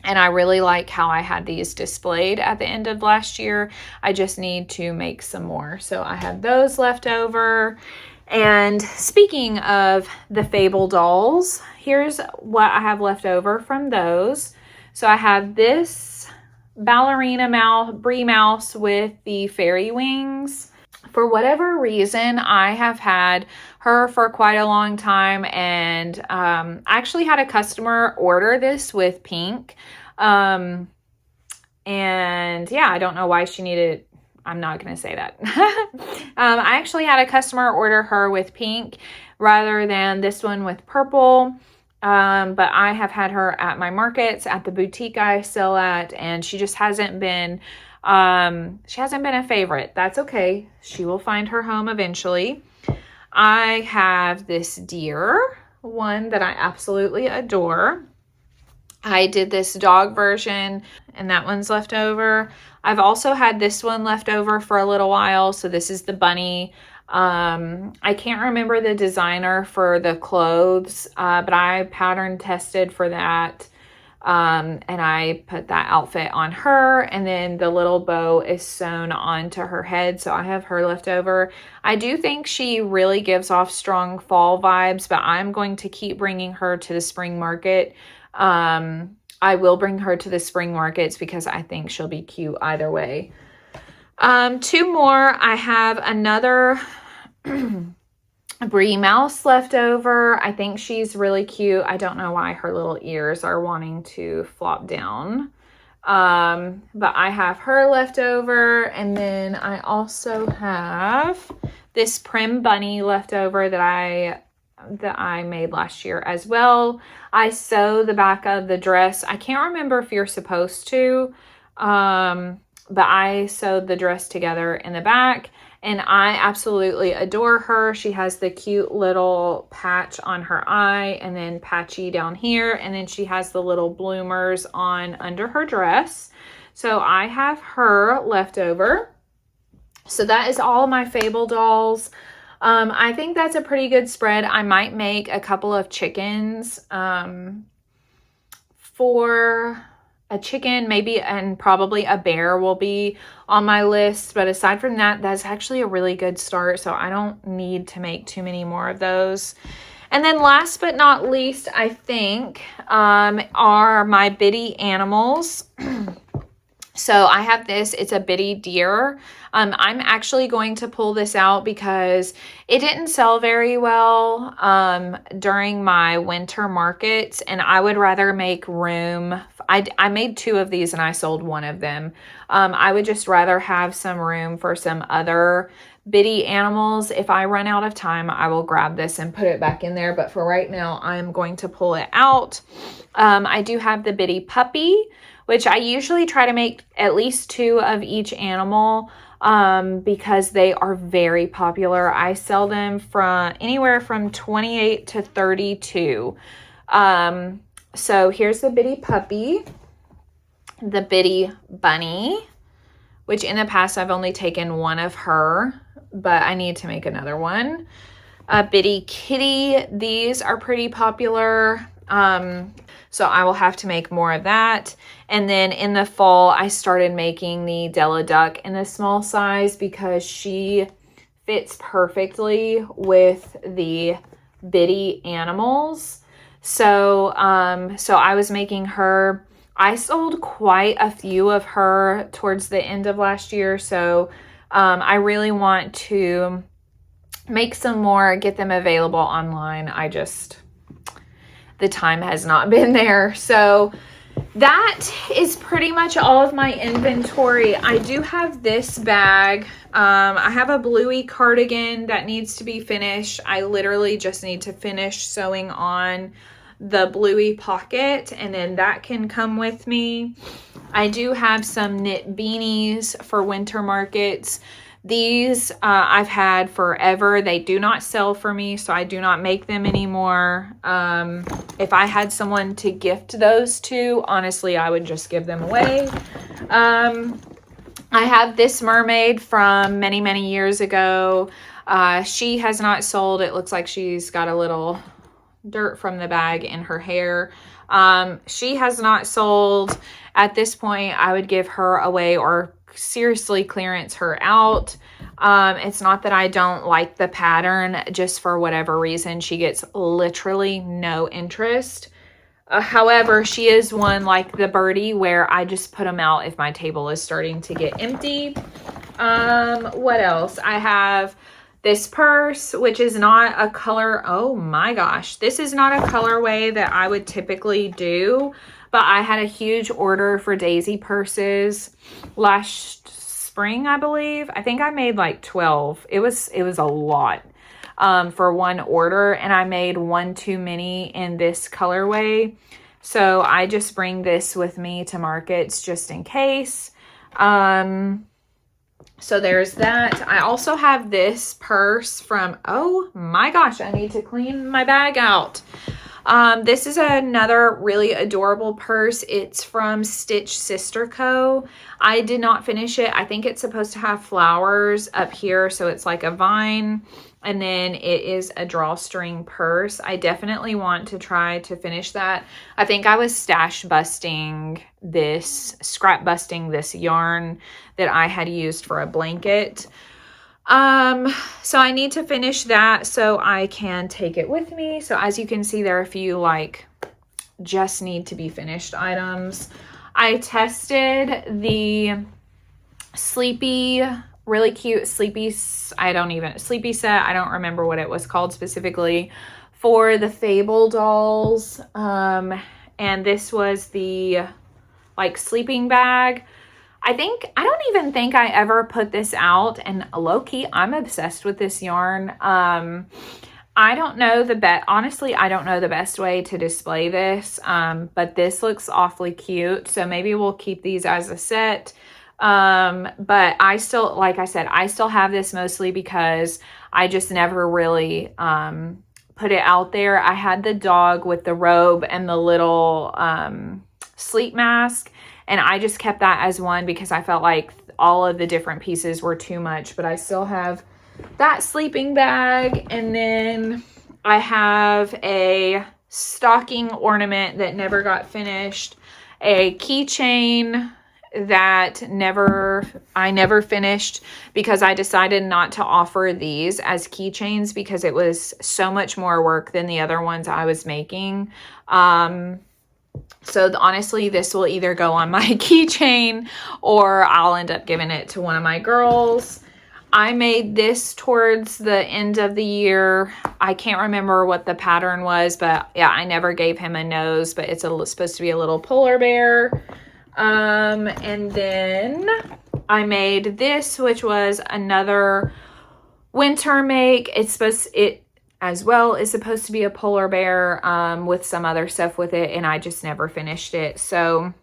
And I really like how I had these displayed at the end of last year. I just need to make some more. So I have those left over. And speaking of the Fable dolls, here's what I have left over from those. So I have this ballerina Brie mouse with the fairy wings. For whatever reason, I have had her for quite a long time, and I actually had a customer order this with pink. And yeah, I don't know why she needed it. I'm not going to say that. I actually had a customer order her with pink rather than this one with purple. But I have had her at my markets, at the boutique I sell at, and she just hasn't been a favorite. That's okay. She will find her home eventually. I have this deer one that I absolutely adore. I did this dog version, and that one's left over. I've also had this one left over for a little while. So this is the bunny. I can't remember the designer for the clothes, but I pattern tested for that. And I put that outfit on her, and then the little bow is sewn onto her head. So I have her left over. I do think she really gives off strong fall vibes, but I'm going to keep bringing her to the spring market. I will bring her to the spring markets because I think she'll be cute either way. 2 more. I have another Brie Mouse left over. I think she's really cute. I don't know why her little ears are wanting to flop down. But I have her left over. And then I also have this Prim Bunny left over that I made last year as well. I sew the back of the dress. I can't remember if you're supposed to, but I sewed the dress together in the back, and I absolutely adore her. She has the cute little patch on her eye and then patchy down here, and then she has the little bloomers on under her dress. So I have her left over. So that is all my Fable dolls. I think that's a pretty good spread. I might make a couple of chickens for a chicken, maybe, and probably a bear will be on my list. But aside from that, that's actually a really good start. So I don't need to make too many more of those. And then last but not least, I think, are my bitty animals. So I have this, it's a bitty deer. I'm actually going to pull this out because it didn't sell very well during my winter markets, and I would rather make room. I made 2 of these and I sold 1 of them. I would just rather have some room for some other bitty animals. If I run out of time, I will grab this and put it back in there. But for right now, I'm going to pull it out. I do have the bitty puppy, which I usually try to make at least 2 of each animal because they are very popular. I sell them from anywhere from 28 to 32. So here's the bitty puppy, the bitty bunny, which in the past I've only taken 1 of her, but I need to make another one. Bitty kitty, these are pretty popular. So I will have to make more of that. And then in the fall, I started making the Della Duck in the small size because she fits perfectly with the bitty animals. So I was making her. I sold quite a few of her towards the end of last year. So I really want to make some more, get them available online. The time has not been there. So that is pretty much all of my inventory. I do have this bag. I have a bluey cardigan that needs to be finished. I literally just need to finish sewing on the bluey pocket, and then that can come with me. I do have some knit beanies for winter markets. These I've had forever. They do not sell for me, so I do not make them anymore. If I had someone to gift those to, honestly, I would just give them away. I have this mermaid from many, many years ago. She has not sold. It looks like she's got a little dirt from the bag in her hair. She has not sold. At this point, I would give her away or seriously clearance her out. It's not that I don't like the pattern, just for whatever reason she gets literally no interest. However, she is one like the birdie where I just put them out if my table is starting to get empty. What else? I have this purse, which is not a color. Oh my gosh, this is not a colorway that I would typically do. But I had a huge order for daisy purses last spring, I believe. I think I made like 12. It was a lot for one order, and I made 1 too many in this colorway. So I just bring this with me to markets just in case. So there's that. I also have this purse from, oh my gosh, I need to clean my bag out. This is another really adorable purse. It's from Stitch Sister Co. I did not finish it. I think it's supposed to have flowers up here, so it's like a vine, and then it is a drawstring purse. I definitely want to try to finish that. I think I was scrap busting this yarn that I had used for a blanket. So I need to finish that so I can take it with me. So as you can see, there are a few like just need to be finished items. I tested the Sleepy really cute sleepy set. I don't remember what it was called specifically, for the Fable dolls. And this was the like sleeping bag. I don't even think I ever put this out, and low-key, I'm obsessed with this yarn. I don't know honestly, I don't know the best way to display this, but this looks awfully cute. So maybe we'll keep these as a set. But I still, like I said, I still have this mostly because I just never really, put it out there. I had the dog with the robe and the little, sleep mask, and I just kept that as one because I felt like all of the different pieces were too much. But I still have that sleeping bag, and then I have a stocking ornament that never got finished, a keychain that I never finished because I decided not to offer these as keychains because it was so much more work than the other ones I was making. So honestly, this will either go on my keychain or I'll end up giving it to one of my girls. I made this towards the end of the year. I can't remember what the pattern was, but yeah, I never gave him a nose, but it's supposed to be a little polar bear. And then I made this, which was another winter make. It as well is supposed to be a polar bear, with some other stuff with it, and I just never finished it. So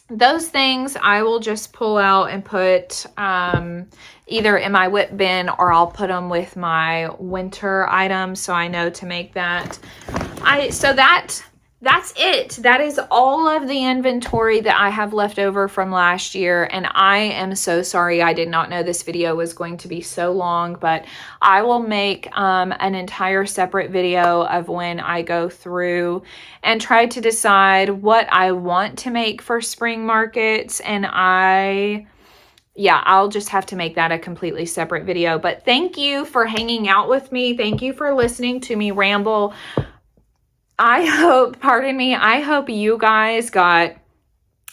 those things I will just pull out and put either in my whip bin, or I'll put them with my winter items so I know to make that. That's it. That is all of the inventory that I have left over from last year. And I am so sorry. I did not know this video was going to be so long, but I will make an entire separate video of when I go through and try to decide what I want to make for spring markets. And I'll just have to make that a completely separate video. But thank you for hanging out with me. Thank you for listening to me ramble. I hope you guys got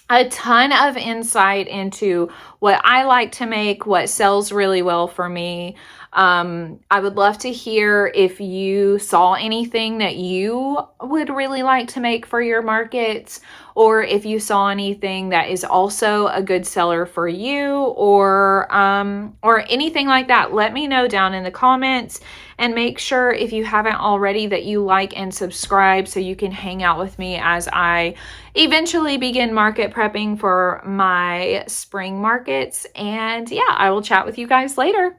a ton of insight into what I like to make, what sells really well for me. I would love to hear if you saw anything that you would really like to make for your markets, or if you saw anything that is also a good seller for you, or anything like that. Let me know down in the comments, and make sure, if you haven't already, that you like and subscribe so you can hang out with me as I eventually begin market prepping for my spring markets. And yeah, I will chat with you guys later.